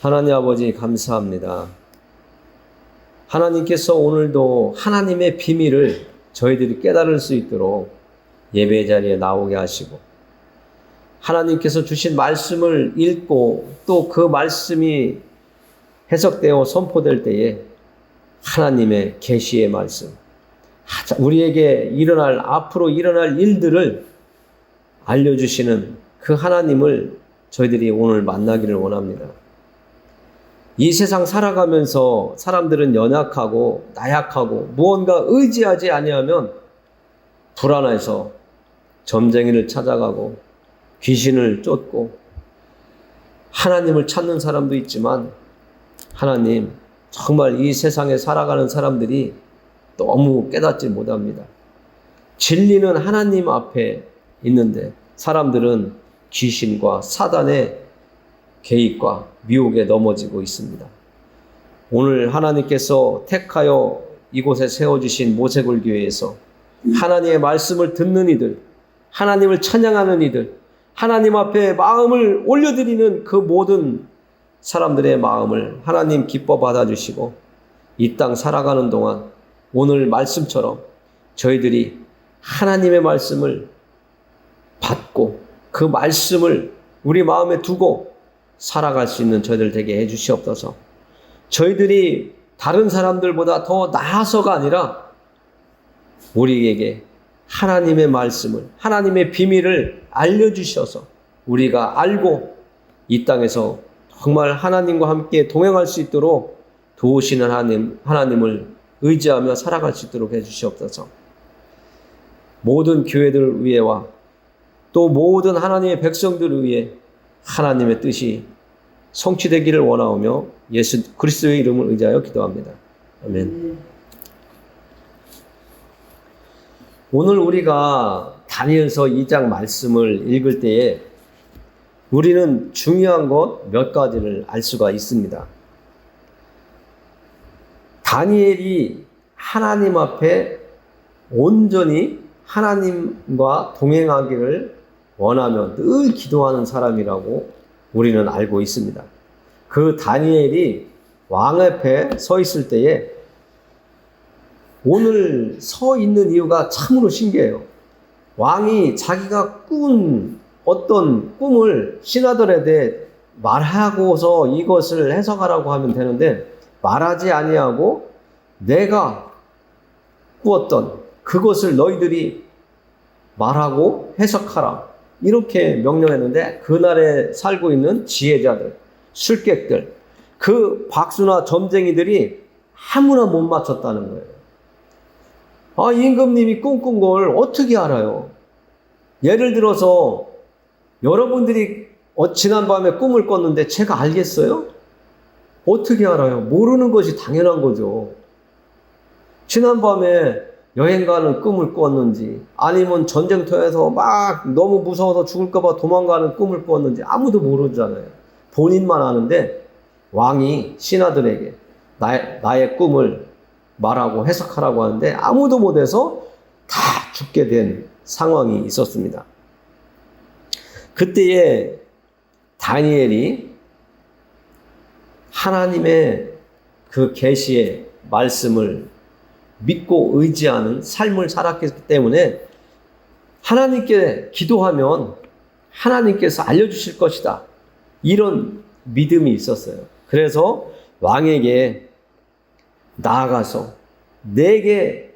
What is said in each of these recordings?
하나님 아버지 감사합니다. 하나님께서 오늘도 하나님의 비밀을 저희들이 깨달을 수 있도록 예배 자리에 나오게 하시고, 하나님께서 주신 말씀을 읽고 또 그 말씀이 해석되어 선포될 때에 하나님의 계시의 말씀, 우리에게 앞으로 일어날 일들을 알려주시는 그 하나님을 저희들이 오늘 만나기를 원합니다. 이 세상 살아가면서 사람들은 연약하고 나약하고 무언가 의지하지 아니하면 불안해서 점쟁이를 찾아가고 귀신을 쫓고 하나님을 찾는 사람도 있지만, 하나님, 정말 이 세상에 살아가는 사람들이 너무 깨닫지 못합니다. 진리는 하나님 앞에 있는데 사람들은 귀신과 사단의 개입과 미혹에 넘어지고 있습니다. 오늘 하나님께서 택하여 이곳에 세워주신 모세골 교회에서 하나님의 말씀을 듣는 이들, 하나님을 찬양하는 이들, 하나님 앞에 마음을 올려드리는 그 모든 사람들의 마음을 하나님 기뻐 받아주시고, 이 땅 살아가는 동안 오늘 말씀처럼 저희들이 하나님의 말씀을 받고 그 말씀을 우리 마음에 두고 살아갈 수 있는 저희들 되게 해주시옵소서. 저희들이 다른 사람들보다 더 나아서가 아니라 우리에게 하나님의 말씀을, 하나님의 비밀을 알려주셔서 우리가 알고 이 땅에서 정말 하나님과 함께 동행할 수 있도록 도우시는 하나님을 의지하며 살아갈 수 있도록 해주시옵소서. 모든 교회들을 위해와 또 모든 하나님의 백성들을 위해 하나님의 뜻이 성취되기를 원하오며 예수 그리스도의 이름을 의지하여 기도합니다. 아멘. 오늘 우리가 다니엘서 2장 말씀을 읽을 때에 우리는 중요한 것 몇 가지를 알 수가 있습니다. 다니엘이 하나님 앞에 온전히 하나님과 동행하기를 원하며 늘 기도하는 사람이라고 우리는 알고 있습니다. 그 다니엘이 왕 앞에 서 있을 때에 오늘 서 있는 이유가 참으로 신기해요. 왕이 자기가 꾼 어떤 꿈을 신하들에게 말하고서 이것을 해석하라고 하면 되는데, 말하지 아니하고 내가 꾸었던 그것을 너희들이 말하고 해석하라, 이렇게 명령했는데, 그날에 살고 있는 지혜자들, 술객들, 그 박수나 점쟁이들이 아무나 못 맞췄다는 거예요. 임금님이 꿈꾼 걸 어떻게 알아요? 예를 들어서 여러분들이 지난밤에 꿈을 꿨는데 제가 알겠어요? 어떻게 알아요? 모르는 것이 당연한 거죠. 지난밤에 여행 가는 꿈을 꿨는지, 아니면 전쟁터에서 막 너무 무서워서 죽을까봐 도망가는 꿈을 꿨는지 아무도 모르잖아요. 본인만 아는데 왕이 신하들에게 나의 꿈을 말하고 해석하라고 하는데 아무도 못해서 다 죽게 된 상황이 있었습니다. 그때에 다니엘이 하나님의 그 계시의 말씀을 믿고 의지하는 삶을 살았기 때문에 하나님께 기도하면 하나님께서 알려주실 것이다, 이런 믿음이 있었어요. 그래서 왕에게 나아가서 내게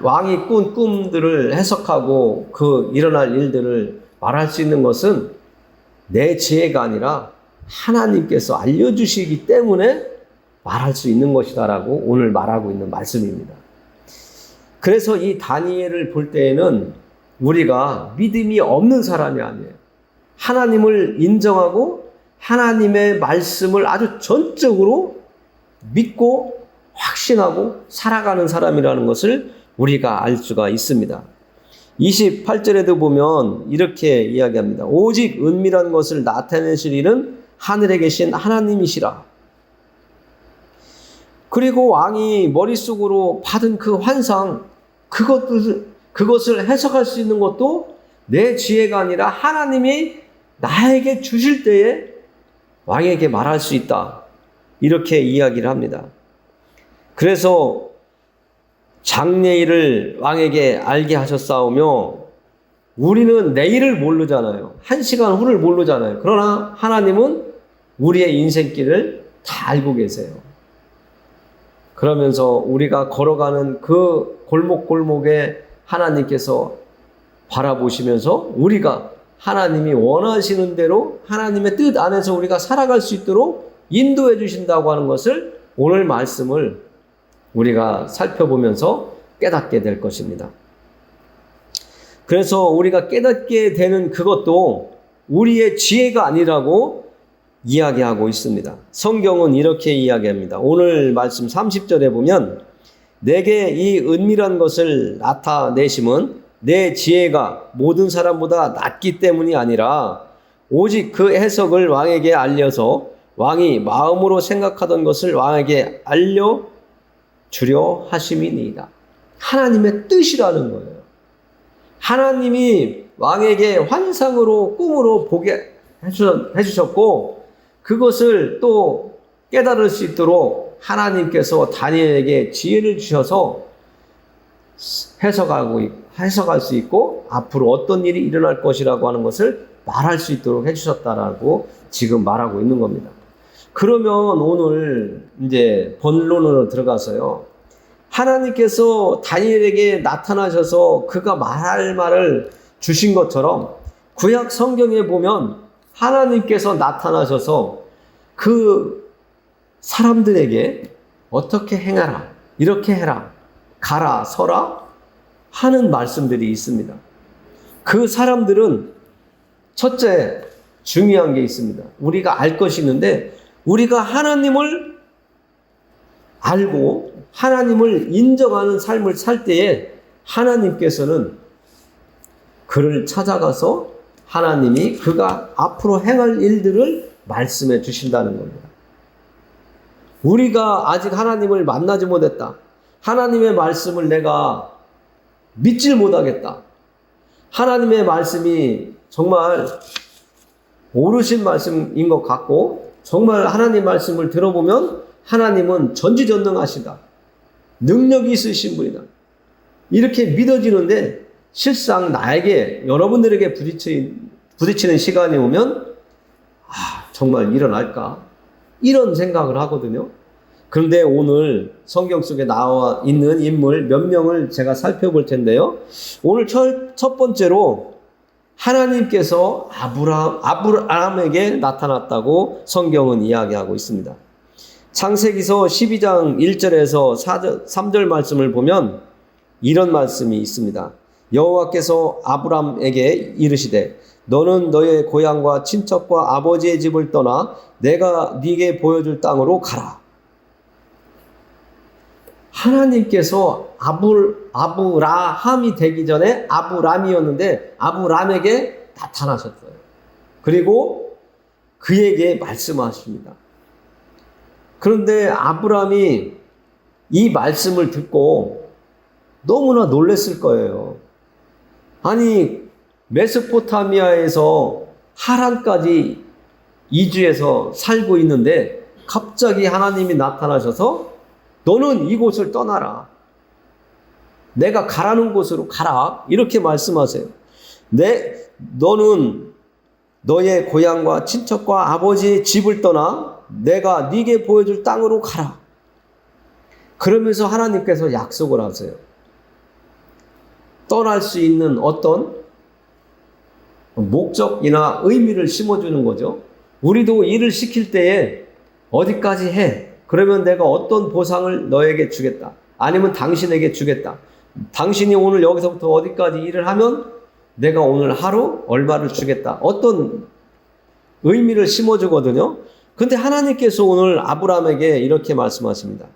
왕이 꾼 꿈들을 해석하고 그 일어날 일들을 말할 수 있는 것은 내 지혜가 아니라 하나님께서 알려주시기 때문에 말할 수 있는 것이다라고 오늘 말하고 있는 말씀입니다. 그래서 이 다니엘을 볼 때에는 우리가 믿음이 없는 사람이 아니에요. 하나님을 인정하고 하나님의 말씀을 아주 전적으로 믿고 확신하고 살아가는 사람이라는 것을 우리가 알 수가 있습니다. 28절에도 보면 이렇게 이야기합니다. 오직 은밀한 것을 나타내실 이는 하늘에 계신 하나님이시라. 그리고 왕이 머릿속으로 받은 그 환상, 그것을 해석할 수 있는 것도 내 지혜가 아니라 하나님이 나에게 주실 때에 왕에게 말할 수 있다. 이렇게 이야기를 합니다. 그래서 장래일을 왕에게 알게 하셨사오며 우리는 내일을 모르잖아요. 1시간 후를 모르잖아요. 그러나 하나님은 우리의 인생길을 다 알고 계세요. 그러면서 우리가 걸어가는 그 골목골목에 하나님께서 바라보시면서 우리가 하나님이 원하시는 대로 하나님의 뜻 안에서 우리가 살아갈 수 있도록 인도해 주신다고 하는 것을 오늘 말씀을 우리가 살펴보면서 깨닫게 될 것입니다. 그래서 우리가 깨닫게 되는 그것도 우리의 지혜가 아니라고 이야기하고 있습니다. 성경은 이렇게 이야기합니다. 오늘 말씀 30절에 보면 내게 이 은밀한 것을 나타내심은 내 지혜가 모든 사람보다 낮기 때문이 아니라 오직 그 해석을 왕에게 알려서 왕이 마음으로 생각하던 것을 왕에게 알려주려 하심이니이다. 하나님의 뜻이라는 거예요. 하나님이 왕에게 환상으로 꿈으로 보게 해주셨고 그것을 또 깨달을 수 있도록 하나님께서 다니엘에게 지혜를 주셔서 해석할 수 있고 앞으로 어떤 일이 일어날 것이라고 하는 것을 말할 수 있도록 해주셨다라고 지금 말하고 있는 겁니다. 그러면 오늘 이제 본론으로 들어가서요. 하나님께서 다니엘에게 나타나셔서 그가 말할 말을 주신 것처럼 구약 성경에 보면 하나님께서 나타나셔서 그 사람들에게 어떻게 행하라, 이렇게 해라, 가라, 서라 하는 말씀들이 있습니다. 그 사람들은 첫째 중요한 게 있습니다. 우리가 알 것이 있는데 우리가 하나님을 알고 하나님을 인정하는 삶을 살 때에 하나님께서는 그를 찾아가서 하나님이 그가 앞으로 행할 일들을 말씀해 주신다는 겁니다. 우리가 아직 하나님을 만나지 못했다. 하나님의 말씀을 내가 믿질 못하겠다. 하나님의 말씀이 정말 옳으신 말씀인 것 같고 정말 하나님 말씀을 들어보면 하나님은 전지전능하시다. 능력이 있으신 분이다. 이렇게 믿어지는데 실상 나에게 여러분들에게 부딪히는 시간이 오면 정말 일어날까? 이런 생각을 하거든요. 그런데 오늘 성경 속에 나와 있는 인물 몇 명을 제가 살펴볼 텐데요. 오늘 첫 번째로 하나님께서 아브라함에게 나타났다고 성경은 이야기하고 있습니다. 창세기서 12장 1절에서 3절 말씀을 보면 이런 말씀이 있습니다. 여호와께서 아브라함에게 이르시되 너는 너의 고향과 친척과 아버지의 집을 떠나 내가 네게 보여줄 땅으로 가라. 하나님께서 아브라함이 되기 전에 아브람이었는데 아브람에게 나타나셨어요. 그리고 그에게 말씀하십니다. 그런데 아브람이 이 말씀을 듣고 너무나 놀랐을 거예요. 아니 메소포타미아에서 하란까지 이주해서 살고 있는데 갑자기 하나님이 나타나셔서 너는 이곳을 떠나라. 내가 가라는 곳으로 가라. 이렇게 말씀하세요. 너는 너의 고향과 친척과 아버지의 집을 떠나 내가 네게 보여줄 땅으로 가라. 그러면서 하나님께서 약속을 하세요. 떠날 수 있는 어떤 목적이나 의미를 심어주는 거죠. 우리도 일을 시킬 때에 어디까지 해? 그러면 내가 어떤 보상을 너에게 주겠다. 아니면 당신에게 주겠다. 당신이 오늘 여기서부터 어디까지 일을 하면 내가 오늘 하루 얼마를 주겠다. 어떤 의미를 심어주거든요. 근데 하나님께서 오늘 아브라함에게 이렇게 말씀하십니다.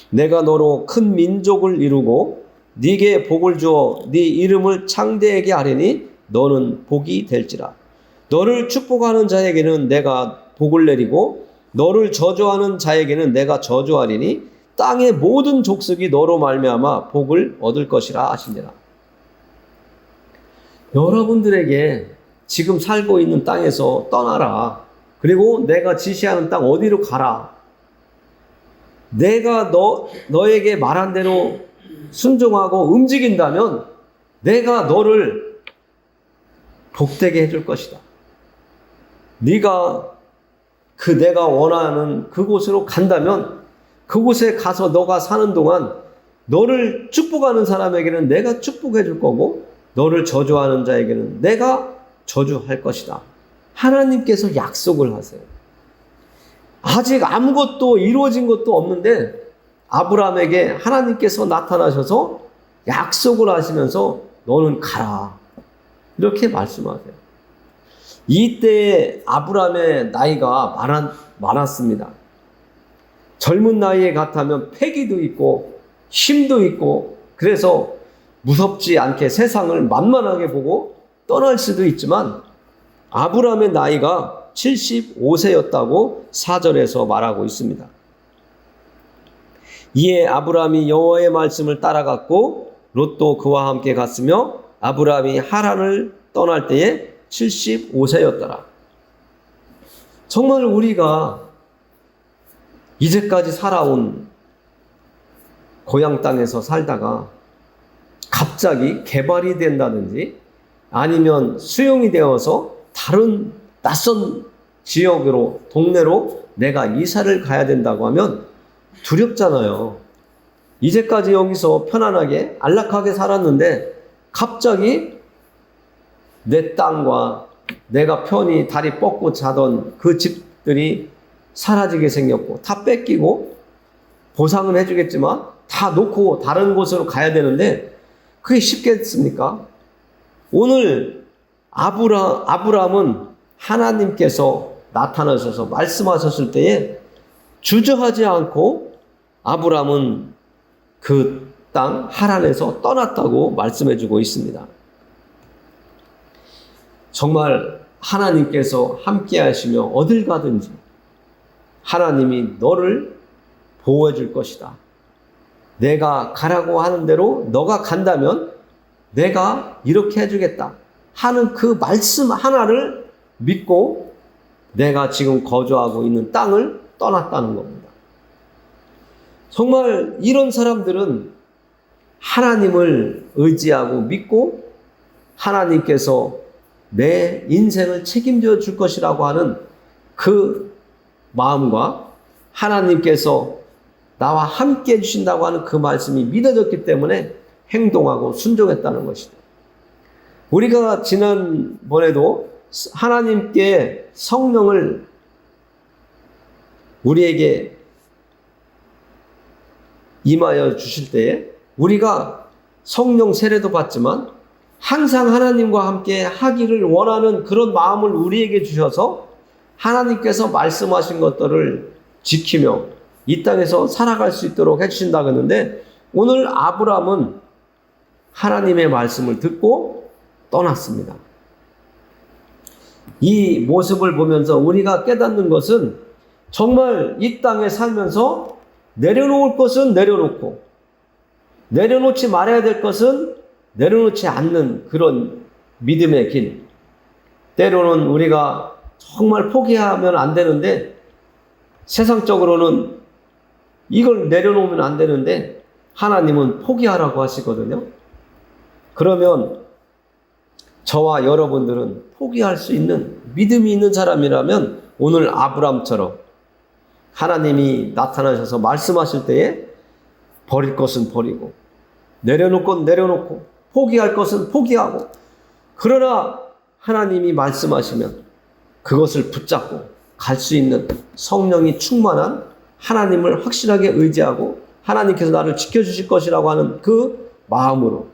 내가 너로 큰 민족을 이루고 네게 복을 주어 네 이름을 창대하게 하리니 너는 복이 될지라. 너를 축복하는 자에게는 내가 복을 내리고 너를 저주하는 자에게는 내가 저주하리니 땅의 모든 족속이 너로 말미암아 복을 얻을 것이라 하시니라. 여러분들에게 지금 살고 있는 땅에서 떠나라. 그리고 내가 지시하는 땅 어디로 가라. 내가 너에게 말한 대로 순종하고 움직인다면 내가 너를 복되게 해줄 것이다. 네가 내가 원하는 그곳으로 간다면 그곳에 가서 너가 사는 동안 너를 축복하는 사람에게는 내가 축복해 줄 거고 너를 저주하는 자에게는 내가 저주할 것이다. 하나님께서 약속을 하세요. 아직 아무것도 이루어진 것도 없는데 아브라함에게 하나님께서 나타나셔서 약속을 하시면서 너는 가라. 이렇게 말씀하세요. 이때 아브라함의 나이가 많았습니다. 젊은 나이에 같으면 패기도 있고 힘도 있고 그래서 무섭지 않게 세상을 만만하게 보고 떠날 수도 있지만 아브라함의 나이가 75세였다고 4절에서 말하고 있습니다. 이에 아브라함이 여호와의 말씀을 따라갔고 롯도 그와 함께 갔으며 아브라함이 하란을 떠날 때에 75세였더라. 정말 우리가 이제까지 살아온 고향 땅에서 살다가 갑자기 개발이 된다든지 아니면 수용이 되어서 다른 낯선 지역으로, 동네로 내가 이사를 가야 된다고 하면 두렵잖아요. 이제까지 여기서 편안하게 안락하게 살았는데 갑자기 내 땅과 내가 편히 다리 뻗고 자던 그 집들이 사라지게 생겼고 다 뺏기고 보상은 해주겠지만 다 놓고 다른 곳으로 가야 되는데 그게 쉽겠습니까? 오늘 아브라함은 하나님께서 나타나셔서 말씀하셨을 때에 주저하지 않고 아브라함은 그 땅 하란에서 떠났다고 말씀해주고 있습니다. 정말 하나님께서 함께 하시며 어딜 가든지 하나님이 너를 보호해 줄 것이다. 내가 가라고 하는 대로 너가 간다면 내가 이렇게 해주겠다 하는 그 말씀 하나를 믿고 내가 지금 거주하고 있는 땅을 떠났다는 겁니다. 정말 이런 사람들은 하나님을 의지하고 믿고 하나님께서 내 인생을 책임져 줄 것이라고 하는 그 마음과 하나님께서 나와 함께 해주신다고 하는 그 말씀이 믿어졌기 때문에 행동하고 순종했다는 것이다. 우리가 지난번에도 하나님께 성령을 우리에게 임하여 주실 때에 우리가 성령 세례도 받지만 항상 하나님과 함께 하기를 원하는 그런 마음을 우리에게 주셔서 하나님께서 말씀하신 것들을 지키며 이 땅에서 살아갈 수 있도록 해주신다고 했는데 오늘 아브라함은 하나님의 말씀을 듣고 떠났습니다. 이 모습을 보면서 우리가 깨닫는 것은 정말 이 땅에 살면서 내려놓을 것은 내려놓고 내려놓지 말아야 될 것은 내려놓지 않는 그런 믿음의 길. 때로는 우리가 정말 포기하면 안 되는데 세상적으로는 이걸 내려놓으면 안 되는데 하나님은 포기하라고 하시거든요. 그러면 저와 여러분들은 포기할 수 있는 믿음이 있는 사람이라면 오늘 아브라함처럼 하나님이 나타나셔서 말씀하실 때에 버릴 것은 버리고 내려놓을 건 내려놓고 포기할 것은 포기하고 그러나 하나님이 말씀하시면 그것을 붙잡고 갈 수 있는 성령이 충만한 하나님을 확실하게 의지하고 하나님께서 나를 지켜주실 것이라고 하는 그 마음으로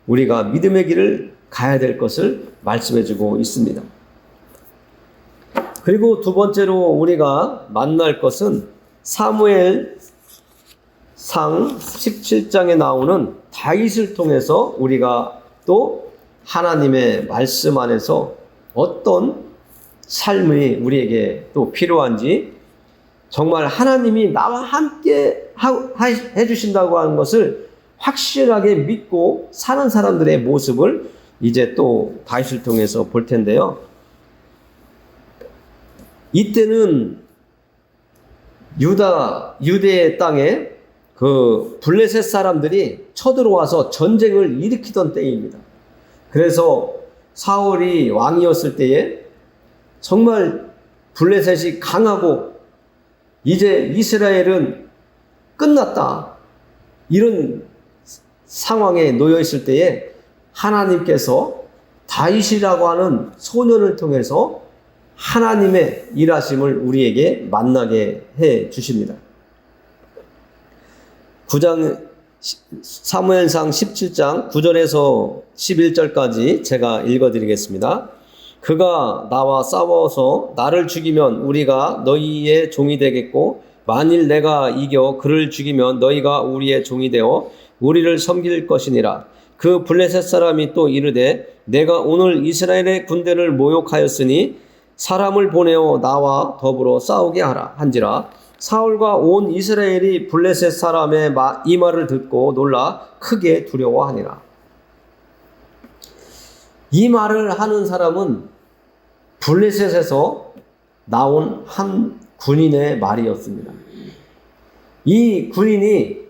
우리가 믿음의 길을 가야 될 것을 말씀해주고 있습니다. 그리고 두 번째로 우리가 만날 것은 사무엘상 17장에 나오는 다윗을 통해서 우리가 또 하나님의 말씀 안에서 어떤 삶이 우리에게 또 필요한지 정말 하나님이 나와 함께 해주신다고 하는 것을 확실하게 믿고 사는 사람들의 모습을 이제 또 다윗을 통해서 볼 텐데요. 이때는 유대 땅에 그 블레셋 사람들이 쳐들어와서 전쟁을 일으키던 때입니다. 그래서 사울이 왕이었을 때에 정말 블레셋이 강하고 이제 이스라엘은 끝났다, 이런 상황에 놓여 있을 때에 하나님께서 다윗이라고 하는 소년을 통해서 하나님의 일하심을 우리에게 만나게 해 주십니다. 9장 사무엘상 17장 9절에서 11절까지 제가 읽어드리겠습니다. 그가 나와 싸워서 나를 죽이면 우리가 너희의 종이 되겠고, 만일 내가 이겨 그를 죽이면 너희가 우리의 종이 되어 우리를 섬길 것이니라. 그 블레셋 사람이 또 이르되 내가 오늘 이스라엘의 군대를 모욕하였으니 사람을 보내어 나와 더불어 싸우게 하라 한지라. 사울과 온 이스라엘이 블레셋 사람의 이 말을 듣고 놀라 크게 두려워하니라. 이 말을 하는 사람은 블레셋에서 나온 한 군인의 말이었습니다. 이 군인이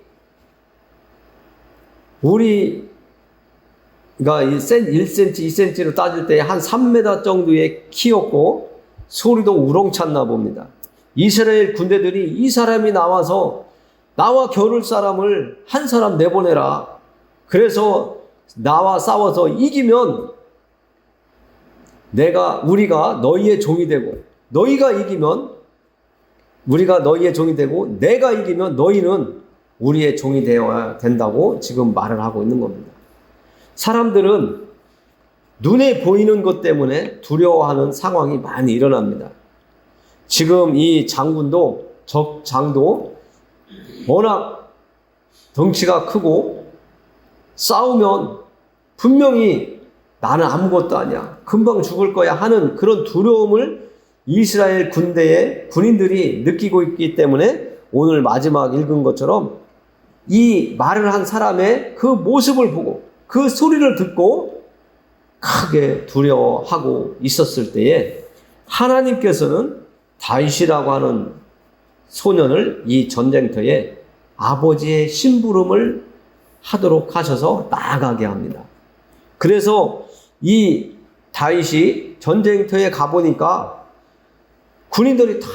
우리가 1cm, 2cm로 따질 때 한 3m 정도의 키였고 소리도 우렁찼나 봅니다. 이스라엘 군대들이 이 사람이 나와서 나와 겨룰 사람을 한 사람 내보내라. 그래서 나와 싸워서 이기면 우리가 너희의 종이 되고, 너희가 이기면 우리가 너희의 종이 되고, 내가 이기면 너희는 우리의 종이 되어야 된다고 지금 말을 하고 있는 겁니다. 사람들은 눈에 보이는 것 때문에 두려워하는 상황이 많이 일어납니다. 지금 이 장군도, 적장도 워낙 덩치가 크고 싸우면 분명히 나는 아무것도 아니야, 금방 죽을 거야 하는 그런 두려움을 이스라엘 군대의 군인들이 느끼고 있기 때문에 오늘 마지막 읽은 것처럼 이 말을 한 사람의 그 모습을 보고 그 소리를 듣고 크게 두려워하고 있었을 때에 하나님께서는 다윗이라고 하는 소년을 이 전쟁터에 아버지의 심부름을 하도록 하셔서 나아가게 합니다. 그래서 이 다윗이 전쟁터에 가보니까 군인들이 다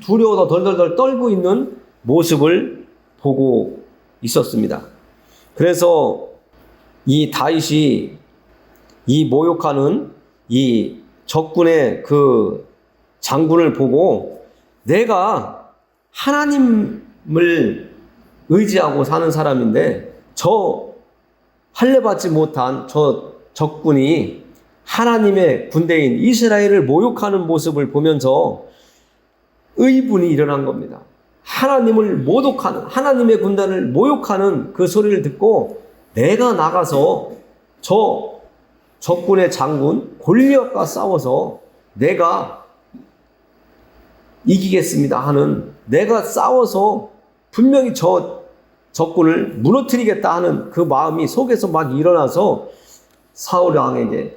두려워서 덜덜덜 떨고 있는 모습을 보고 있었습니다. 그래서 이 다윗이 이 모욕하는 이 적군의 그 장군을 보고 내가 하나님을 의지하고 사는 사람인데 저 할례받지 못한 저 적군이 하나님의 군대인 이스라엘을 모욕하는 모습을 보면서 의분이 일어난 겁니다. 하나님을 모독하는, 하나님의 군단을 모욕하는 그 소리를 듣고 내가 나가서 저 적군의 장군 골리앗과 싸워서 내가 이기겠습니다 하는, 내가 싸워서 분명히 저 적군을 무너뜨리겠다 하는 그 마음이 속에서 막 일어나서 사울 왕에게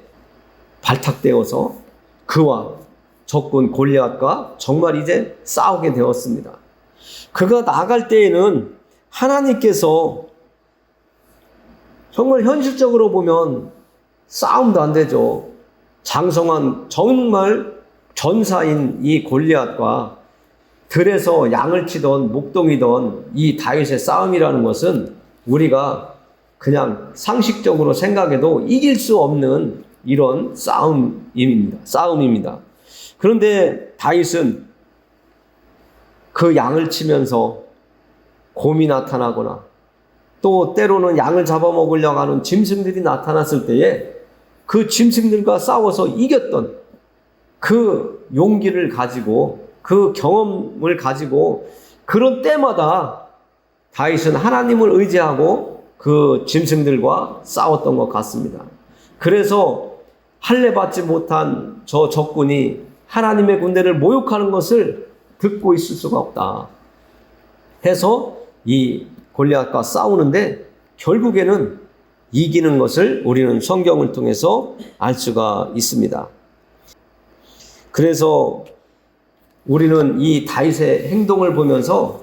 발탁되어서 그와 적군 골리앗과 정말 이제 싸우게 되었습니다. 그가 나갈 때에는 하나님께서 정말 현실적으로 보면 싸움도 안 되죠. 장성한 정말 전사인 이 골리앗과 들에서 양을 치던 목동이던 이 다윗의 싸움이라는 것은 우리가 그냥 상식적으로 생각해도 이길 수 없는 이런 싸움입니다. 그런데 다윗은 그 양을 치면서 곰이 나타나거나 또 때로는 양을 잡아먹으려고 하는 짐승들이 나타났을 때에 그 짐승들과 싸워서 이겼던 그 용기를 가지고, 그 경험을 가지고 그런 때마다 다윗은 하나님을 의지하고 그 짐승들과 싸웠던 것 같습니다. 그래서 할례받지 못한 저 적군이 하나님의 군대를 모욕하는 것을 듣고 있을 수가 없다 해서 이 골리앗과 싸우는데 결국에는 이기는 것을 우리는 성경을 통해서 알 수가 있습니다. 그래서 우리는 이 다윗의 행동을 보면서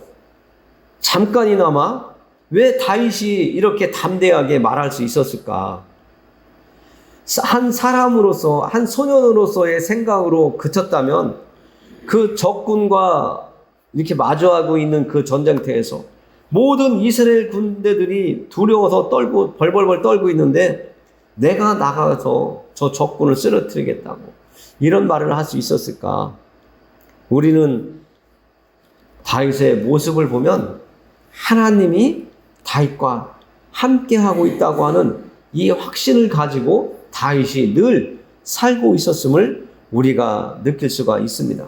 잠깐이나마 왜 다윗이 이렇게 담대하게 말할 수 있었을까? 한 사람으로서, 한 소년으로서의 생각으로 그쳤다면 그 적군과 이렇게 마주하고 있는 그 전쟁터에서 모든 이스라엘 군대들이 두려워서 떨고 벌벌벌 떨고 있는데 내가 나가서 저 적군을 쓰러뜨리겠다고 이런 말을 할 수 있었을까? 우리는 다윗의 모습을 보면 하나님이 다윗과 함께하고 있다고 하는 이 확신을 가지고 다윗이 늘 살고 있었음을 우리가 느낄 수가 있습니다.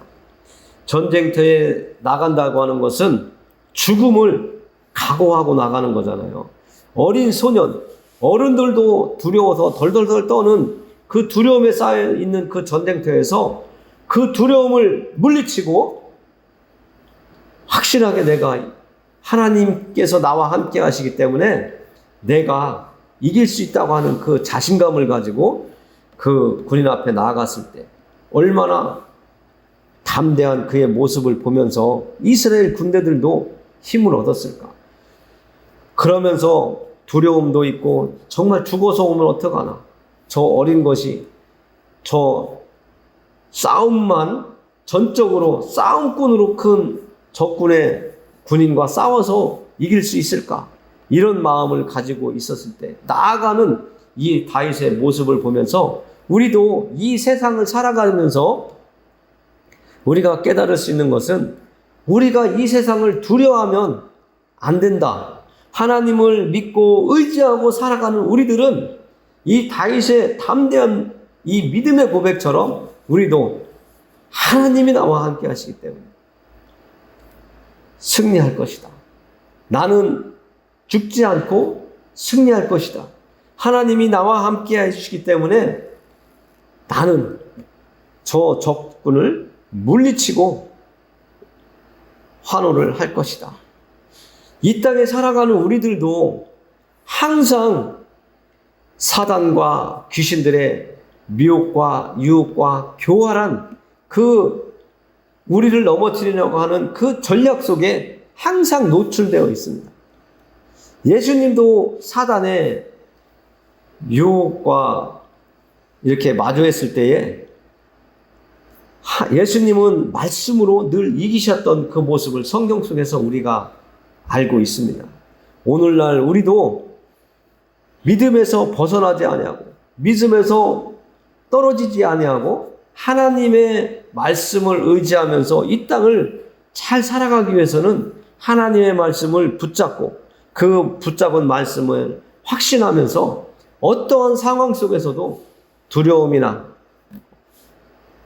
전쟁터에 나간다고 하는 것은 죽음을 각오하고 나가는 거잖아요. 어린 소년, 어른들도 두려워서 덜덜덜 떠는 그 두려움에 쌓여 있는 그 전쟁터에서 그 두려움을 물리치고 확실하게 내가 하나님께서 나와 함께 하시기 때문에 내가 이길 수 있다고 하는 그 자신감을 가지고 그 군인 앞에 나아갔을 때 얼마나 담대한 그의 모습을 보면서 이스라엘 군대들도 힘을 얻었을까. 그러면서 두려움도 있고 정말 죽어서 오면 어떡하나. 저 어린 것이 저 싸움만 전적으로 싸움꾼으로 큰 적군의 군인과 싸워서 이길 수 있을까? 이런 마음을 가지고 있었을 때 나아가는 이 다윗의 모습을 보면서 우리도 이 세상을 살아가면서 우리가 깨달을 수 있는 것은 우리가 이 세상을 두려워하면 안 된다. 하나님을 믿고 의지하고 살아가는 우리들은 이 다윗의 담대한 이 믿음의 고백처럼 우리도 하나님이 나와 함께 하시기 때문에 승리할 것이다. 나는 죽지 않고 승리할 것이다. 하나님이 나와 함께 해주시기 때문에 나는 저 적군을 물리치고 환호를 할 것이다. 이 땅에 살아가는 우리들도 항상 사단과 귀신들의 미혹과 유혹과 교활한 그 우리를 넘어뜨리려고 하는 그 전략 속에 항상 노출되어 있습니다. 예수님도 사단의 유혹과 이렇게 마주했을 때에 예수님은 말씀으로 늘 이기셨던 그 모습을 성경 속에서 우리가 알고 있습니다. 오늘날 우리도 믿음에서 벗어나지 아니하고 믿음에서 떨어지지 아니하고 하나님의 말씀을 의지하면서 이 땅을 잘 살아가기 위해서는 하나님의 말씀을 붙잡고 그 붙잡은 말씀을 확신하면서 어떠한 상황 속에서도 두려움이나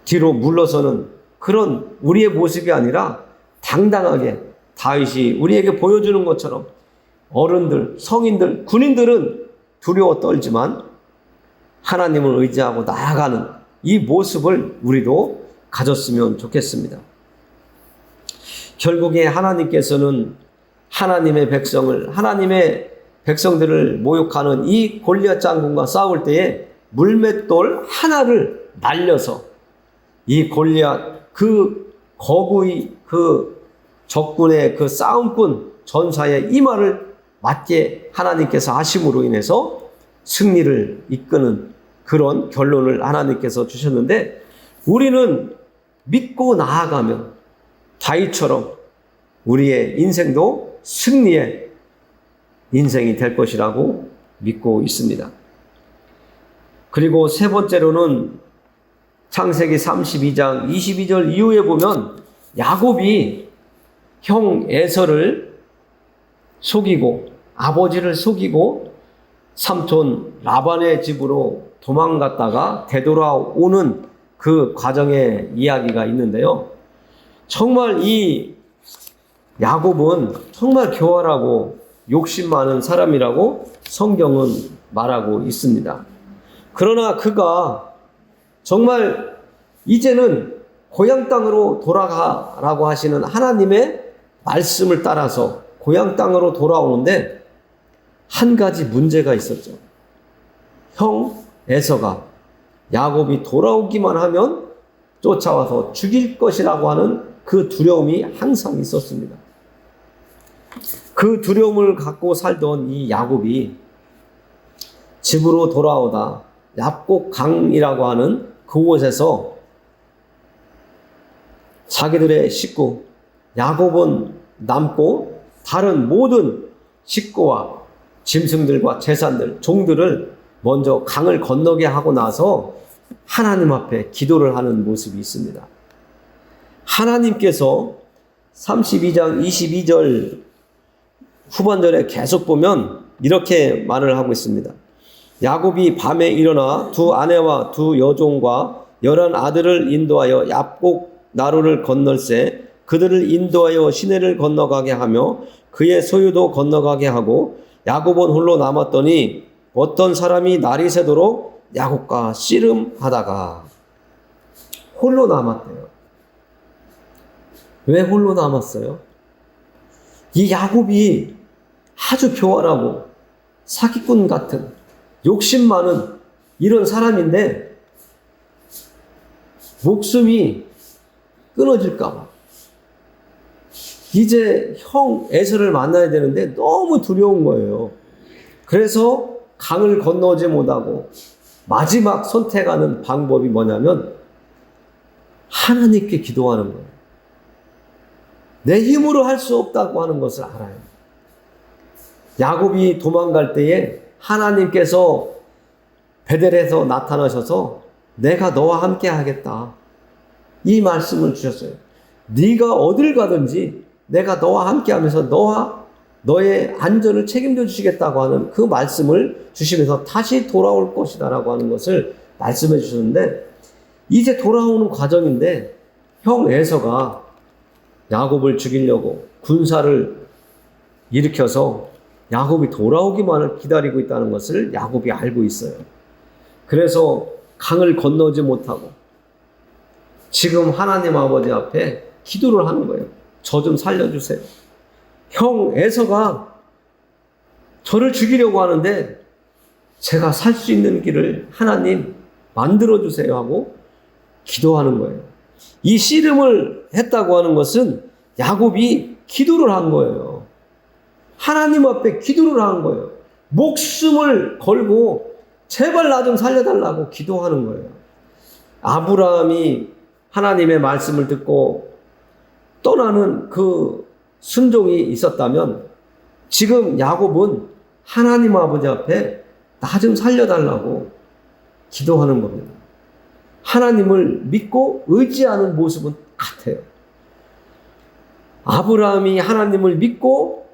뒤로 물러서는 그런 우리의 모습이 아니라 당당하게 다윗이 우리에게 보여주는 것처럼 어른들, 성인들, 군인들은 두려워 떨지만 하나님을 의지하고 나아가는 이 모습을 우리도 가졌으면 좋겠습니다. 결국에 하나님께서는 하나님의 백성들을 모욕하는 이 골리앗 장군과 싸울 때에 물맷돌 하나를 날려서 이 골리앗 그 거구의 그 적군의 그 싸움꾼 전사의 이마를 맞게 하나님께서 하심으로 인해서 승리를 이끄는 그런 결론을 하나님께서 주셨는데 우리는 믿고 나아가면 다윗처럼 우리의 인생도 승리의 인생이 될 것이라고 믿고 있습니다. 그리고 세 번째로는 창세기 32장 22절 이후에 보면 야곱이 형 에서를 속이고 아버지를 속이고 삼촌 라반의 집으로 도망갔다가 되돌아오는 그 과정의 이야기가 있는데요. 정말 이 야곱은 정말 교활하고 욕심 많은 사람이라고 성경은 말하고 있습니다. 그러나 그가 정말 이제는 고향 땅으로 돌아가라고 하시는 하나님의 말씀을 따라서 고향 땅으로 돌아오는데 한 가지 문제가 있었죠. 형 에서가 야곱이 돌아오기만 하면 쫓아와서 죽일 것이라고 하는 그 두려움이 항상 있었습니다. 그 두려움을 갖고 살던 이 야곱이 집으로 돌아오다 얍곡 강이라고 하는 그곳에서 자기들의 식구 야곱은 남고 다른 모든 식구와 짐승들과 재산들, 종들을 먼저 강을 건너게 하고 나서 하나님 앞에 기도를 하는 모습이 있습니다. 하나님께서 32장 22절 후반절에 계속 보면 이렇게 말을 하고 있습니다. 야곱이 밤에 일어나 두 아내와 두 여종과 11 아들을 인도하여 얍곡 나루를 건널세 그들을 인도하여 시내를 건너가게 하며 그의 소유도 건너가게 하고 야곱은 홀로 남았더니 어떤 사람이 날이 새도록 야곱과 씨름하다가 홀로 남았대요. 왜 홀로 남았어요? 이 야곱이 아주 교활하고 사기꾼 같은 욕심 많은 이런 사람인데 목숨이 끊어질까봐 이제 형 에서를 만나야 되는데 너무 두려운 거예요. 그래서 강을 건너지 못하고 마지막 선택하는 방법이 뭐냐면 하나님께 기도하는 거예요. 내 힘으로 할 수 없다고 하는 것을 알아요. 야곱이 도망갈 때에 하나님께서 베델에서 나타나셔서 내가 너와 함께 하겠다. 이 말씀을 주셨어요. 네가 어딜 가든지 내가 너와 함께 하면서 너와 너의 안전을 책임져 주시겠다고 하는 그 말씀을 주시면서 다시 돌아올 것이다라고 하는 것을 말씀해 주셨는데 이제 돌아오는 과정인데 형 에서가 야곱을 죽이려고 군사를 일으켜서 야곱이 돌아오기만을 기다리고 있다는 것을 야곱이 알고 있어요. 그래서 강을 건너지 못하고 지금 하나님 아버지 앞에 기도를 하는 거예요. 저 좀 살려주세요. 형 에서가 저를 죽이려고 하는데 제가 살 수 있는 길을 하나님 만들어주세요 하고 기도하는 거예요. 이 씨름을 했다고 하는 것은 야곱이 기도를 한 거예요. 하나님 앞에 기도를 한 거예요. 목숨을 걸고 제발 나 좀 살려달라고 기도하는 거예요. 아브라함이 하나님의 말씀을 듣고 떠나는 그 순종이 있었다면 지금 야곱은 하나님 아버지 앞에 나 좀 살려달라고 기도하는 겁니다. 하나님을 믿고 의지하는 모습은 같아요. 아브라함이 하나님을 믿고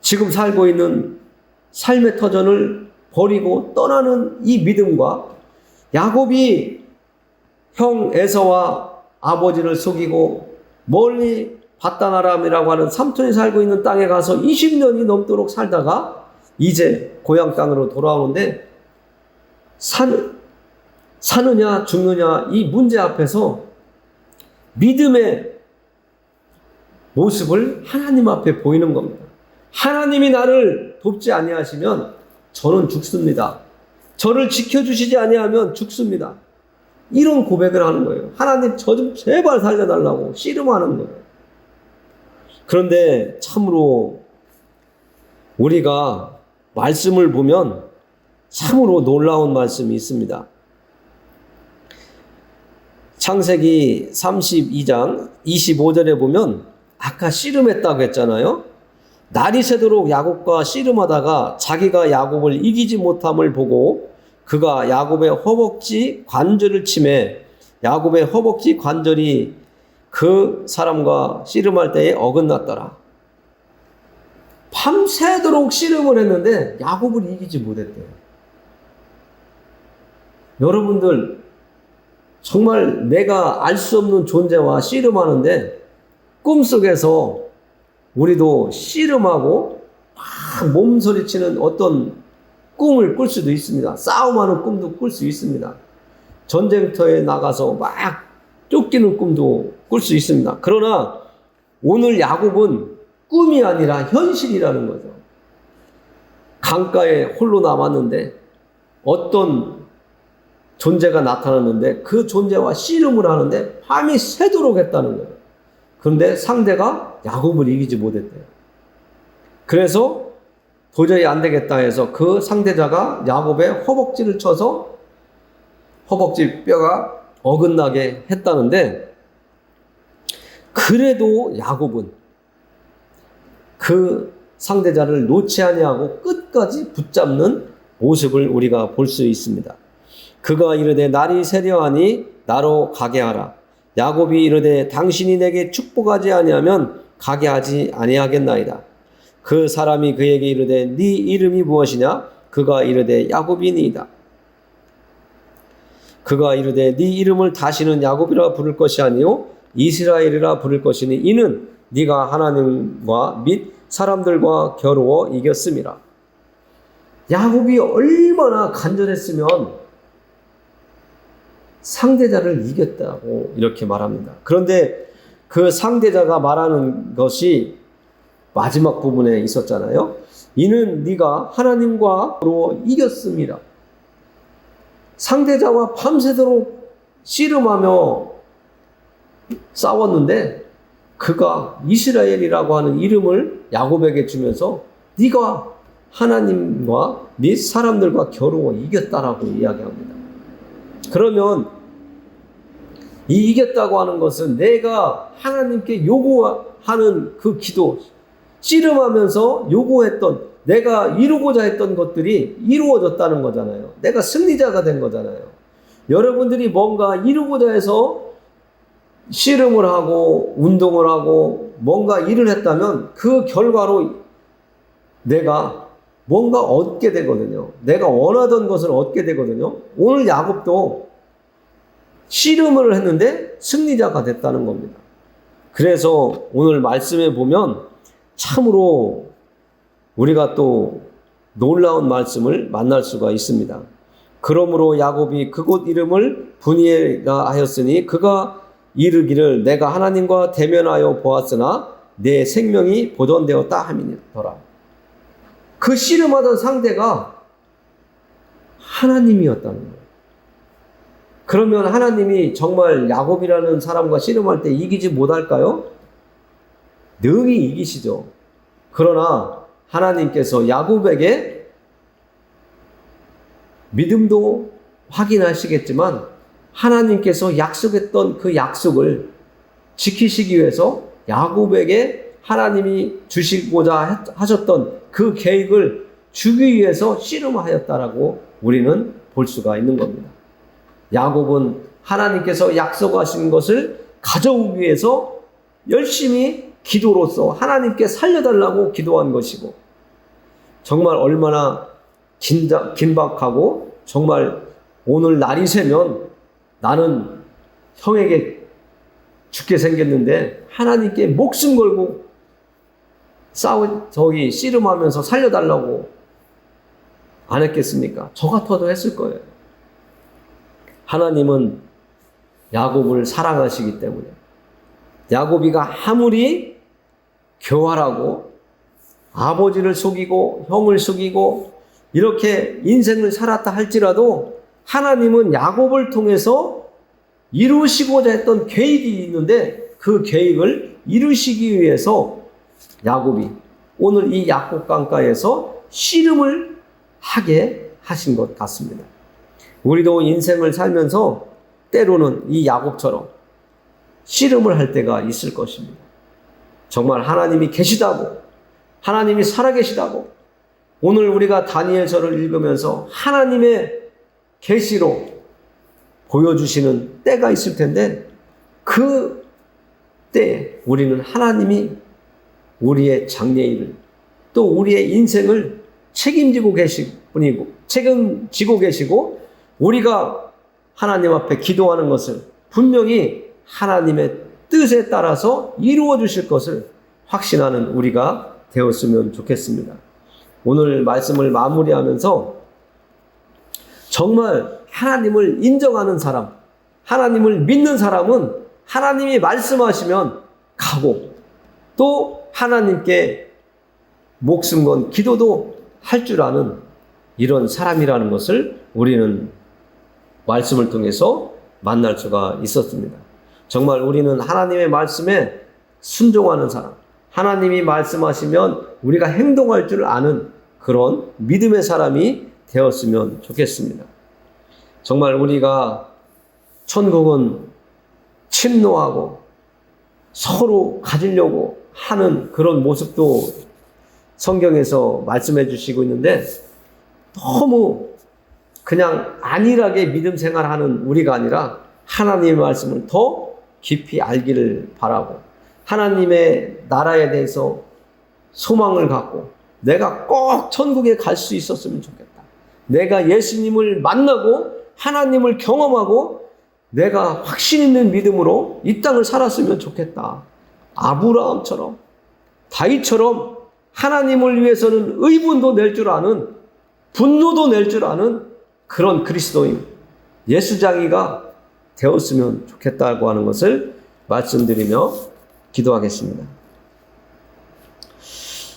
지금 살고 있는 삶의 터전을 버리고 떠나는 이 믿음과 야곱이 형 에서와 아버지를 속이고 멀리 바단 아람이라고 하는 삼촌이 살고 있는 땅에 가서 20년이 넘도록 살다가 이제 고향 땅으로 돌아오는데 사느냐 죽느냐 이 문제 앞에서 믿음의 모습을 하나님 앞에 보이는 겁니다. 하나님이 나를 돕지 아니하시면 저는 죽습니다. 저를 지켜주시지 아니하면 죽습니다. 이런 고백을 하는 거예요. 하나님 저 좀 제발 살려달라고 씨름하는 거예요. 그런데 참으로 우리가 말씀을 보면 참으로 놀라운 말씀이 있습니다. 창세기 32장 25절에 보면 아까 씨름했다고 했잖아요. 날이 새도록 야곱과 씨름하다가 자기가 야곱을 이기지 못함을 보고 그가 야곱의 허벅지 관절을 치매 야곱의 허벅지 관절이 그 사람과 씨름할 때에 어긋났더라. 밤새도록 씨름을 했는데 야곱을 이기지 못했대요. 여러분들 정말 내가 알 수 없는 존재와 씨름하는데 꿈속에서 우리도 씨름하고 막 몸서리치는 어떤 꿈을 꿀 수도 있습니다. 싸움하는 꿈도 꿀 수 있습니다. 전쟁터에 나가서 막 쫓기는 꿈도 꿀 수 있습니다. 그러나 오늘 야곱은 꿈이 아니라 현실이라는 거죠. 강가에 홀로 남았는데 어떤 존재가 나타났는데 그 존재와 씨름을 하는데 밤이 새도록 했다는 거예요. 그런데 상대가 야곱을 이기지 못했대요. 그래서 도저히 안 되겠다 해서 그 상대자가 야곱의 허벅지를 쳐서 허벅지 뼈가 어긋나게 했다는데, 그래도 야곱은 그 상대자를 놓지 아니하고 끝까지 붙잡는 모습을 우리가 볼 수 있습니다. 그가 이르되 날이 세려하니 나로 가게 하라. 야곱이 이르되 당신이 내게 축복하지 아니하면 가게 하지 아니하겠나이다. 그 사람이 그에게 이르되 네 이름이 무엇이냐? 그가 이르되 야곱이니이다. 그가 이르되 네 이름을 다시는 야곱이라 부를 것이 아니요 이스라엘이라 부를 것이니 이는 네가 하나님과 및 사람들과 겨루어 이겼음이라. 야곱이 얼마나 간절했으면 상대자를 이겼다고 이렇게 말합니다. 그런데 그 상대자가 말하는 것이 마지막 부분에 있었잖아요. 이는 네가 하나님과 겨루어 이겼음이라. 상대자와 밤새도록 씨름하며 싸웠는데 그가 이스라엘이라고 하는 이름을 야곱에게 주면서 네가 하나님과 네 사람들과 겨루어 이겼다라고 이야기합니다. 그러면 이 이겼다고 하는 것은 내가 하나님께 요구하는 그 기도, 씨름하면서 요구했던, 내가 이루고자 했던 것들이 이루어졌다는 거잖아요. 내가 승리자가 된 거잖아요. 여러분들이 뭔가 이루고자 해서 씨름을 하고 운동을 하고 뭔가 일을 했다면 그 결과로 내가 뭔가 얻게 되거든요. 내가 원하던 것을 얻게 되거든요. 오늘 야곱도 씨름을 했는데 승리자가 됐다는 겁니다. 그래서 오늘 말씀에 보면 참으로 우리가 또 놀라운 말씀을 만날 수가 있습니다. 그러므로 야곱이 그곳 이름을 브니엘이라 하였으니 그가 이르기를 내가 하나님과 대면하여 보았으나 내 생명이 보존되었다 함이니더라. 그 씨름하던 상대가 하나님이었다는 거예요. 그러면 하나님이 정말 야곱이라는 사람과 씨름할 때 이기지 못할까요? 능히 이기시죠. 그러나 하나님께서 야곱에게 믿음도 확인하시겠지만 하나님께서 약속했던 그 약속을 지키시기 위해서 야곱에게 하나님이 주시고자 하셨던 그 계획을 주기 위해서 씨름하였다라고 우리는 볼 수가 있는 겁니다. 야곱은 하나님께서 약속하신 것을 가져오기 위해서 열심히 기도로서 하나님께 살려달라고 기도한 것이고, 정말 얼마나 긴박하고 정말 오늘 날이 새면 나는 형에게 죽게 생겼는데 하나님께 목숨 걸고 씨름하면서 살려달라고 안 했겠습니까? 저 같아도 했을 거예요. 하나님은 야곱을 사랑하시기 때문에 야곱이가 아무리 교활하고 아버지를 속이고 형을 속이고 이렇게 인생을 살았다 할지라도 하나님은 야곱을 통해서 이루시고자 했던 계획이 있는데 그 계획을 이루시기 위해서 야곱이 오늘 이 야곱 강가에서 씨름을 하게 하신 것 같습니다. 우리도 인생을 살면서 때로는 이 야곱처럼 씨름을 할 때가 있을 것입니다. 정말 하나님이 계시다고, 하나님이 살아계시다고, 오늘 우리가 다니엘서를 읽으면서 하나님의 계시로 보여주시는 때가 있을 텐데 그 때에 우리는 하나님이 우리의 장래일을 또 우리의 인생을 책임지고 계시고 우리가 하나님 앞에 기도하는 것을 분명히 하나님의 뜻에 따라서 이루어 주실 것을 확신하는 우리가 되었으면 좋겠습니다. 오늘 말씀을 마무리하면서 정말 하나님을 인정하는 사람, 하나님을 믿는 사람은 하나님이 말씀하시면 가고 또 하나님께 목숨 건 기도도 할 줄 아는 이런 사람이라는 것을 우리는 말씀을 통해서 만날 수가 있었습니다. 정말 우리는 하나님의 말씀에 순종하는 사람, 하나님이 말씀하시면 우리가 행동할 줄 아는 그런 믿음의 사람이 되었으면 좋겠습니다. 정말 우리가 천국은 침노하고 서로 가지려고 하는 그런 모습도 성경에서 말씀해 주시고 있는데, 너무 그냥 안일하게 믿음 생활하는 우리가 아니라 하나님의 말씀을 더 깊이 알기를 바라고, 하나님의 나라에 대해서 소망을 갖고 내가 꼭 천국에 갈 수 있었으면 좋겠다. 내가 예수님을 만나고 하나님을 경험하고 내가 확신 있는 믿음으로 이 땅을 살았으면 좋겠다. 아브라함처럼, 다윗처럼 하나님을 위해서는 의분도 낼 줄 아는, 분노도 낼 줄 아는 그런 그리스도인, 예수장이가 되었으면 좋겠다고 하는 것을 말씀드리며 기도하겠습니다.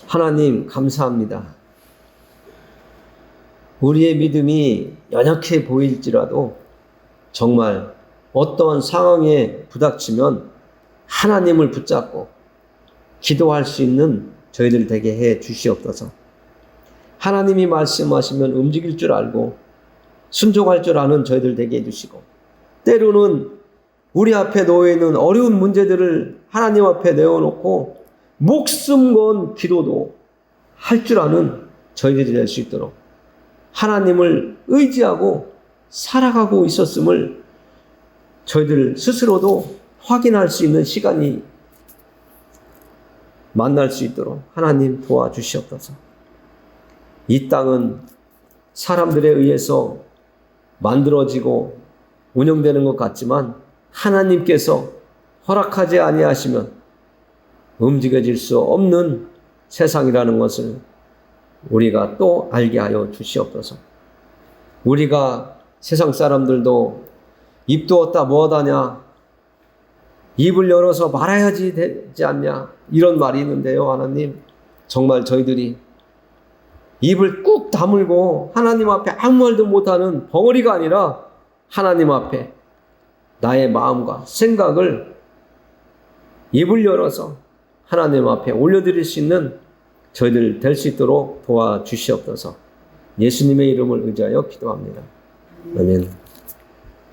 하나님 감사합니다. 우리의 믿음이 연약해 보일지라도 정말 어떠한 상황에 부닥치면 하나님을 붙잡고 기도할 수 있는 저희들 되게 해 주시옵소서. 하나님이 말씀하시면 움직일 줄 알고 순종할 줄 아는 저희들 되게 해주시고, 때로는 우리 앞에 놓여 있는 어려운 문제들을 하나님 앞에 내어놓고 목숨 건 기도도 할 줄 아는 저희들이 될 수 있도록 하나님을 의지하고 살아가고 있었음을 저희들 스스로도 확인할 수 있는 시간이 만날 수 있도록 하나님 도와주시옵소서. 이 땅은 사람들에 의해서 만들어지고 운영되는 것 같지만 하나님께서 허락하지 아니하시면 움직여질 수 없는 세상이라는 것을 우리가 또 알게 하여 주시옵소서. 우리가 세상 사람들도 입 두었다 뭐하다냐, 입을 열어서 말아야지 되지 않냐, 이런 말이 있는데요. 하나님, 정말 저희들이 입을 꾹 다물고 하나님 앞에 아무 말도 못하는 벙어리가 아니라 하나님 앞에 나의 마음과 생각을 입을 열어서 하나님 앞에 올려드릴 수 있는 저희들 될 수 있도록 도와주시옵소서. 예수님의 이름을 의지하여 기도합니다. 아멘.